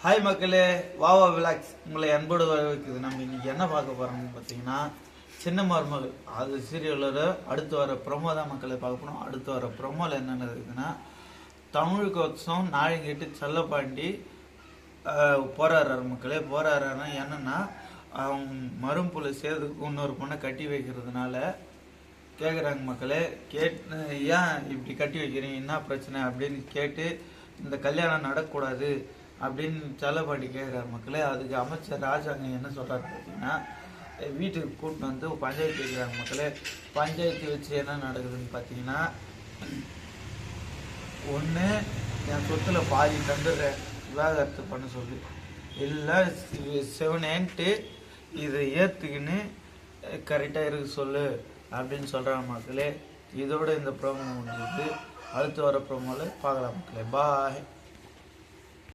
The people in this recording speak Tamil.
ஹாய் மக்களே, வாவா விலாக்ஸ் உங்களை அன்போடு வரவேற்குது. நம்ம இன்னைக்கு என்ன பார்க்க போறோம்னு பார்த்தீங்கன்னா, சின்ன மருமகள் அது சீரியலோட அடுத்து வர ப்ரொமோ தான் மக்களை பார்க்க போனோம். அடுத்து வர ப்ரொமோவில் என்னென்ன இருக்குதுன்னா, தமிழுக்கோசம் நாயங்கிட்டு செல்லப்பாண்டி போராடுறாரு மக்களே. போராடுறாருன்னா என்னன்னா, அவங்க மரும்புல சேர்த்துக்கு இன்னொரு பொண்ணை கட்டி வைக்கிறதுனால கேட்குறாங்க மக்களே. ஏன் இப்படி கட்டி வைக்கிறீங்க, என்ன பிரச்சனை அப்படின்னு கேட்டு இந்த கல்யாணம் நடக்கக்கூடாது அப்படின்னு செல்லப்பாண்டி கேட்குறாரு மக்களே. அதுக்கு அமைச்சர் ராஜாங்க என்ன சொல்கிறாரு பார்த்தீங்கன்னா, வீட்டுக்கு கூட்டின்னு வந்து பஞ்சாயத்து வைக்கிறாங்க மக்களே. பஞ்சாயத்து வச்சு என்ன நடக்குதுன்னு பார்த்தீங்கன்னா, ஒன்று என் சொத்துல பாதி தந்துடுறேன் விவாகரத்து பண்ண சொல்லி, இல்லை செவனேன்ட்டு இதை ஏற்றுக்கின்னு கரெக்டாக இருக்க சொல்லு அப்படின்னு சொல்கிறாங்க மக்களே. இதோட இந்த ப்ரோமோ முடிஞ்சது. அடுத்து வர ப்ரோமோவில் பார்க்கலாம் மக்களே. பாய்.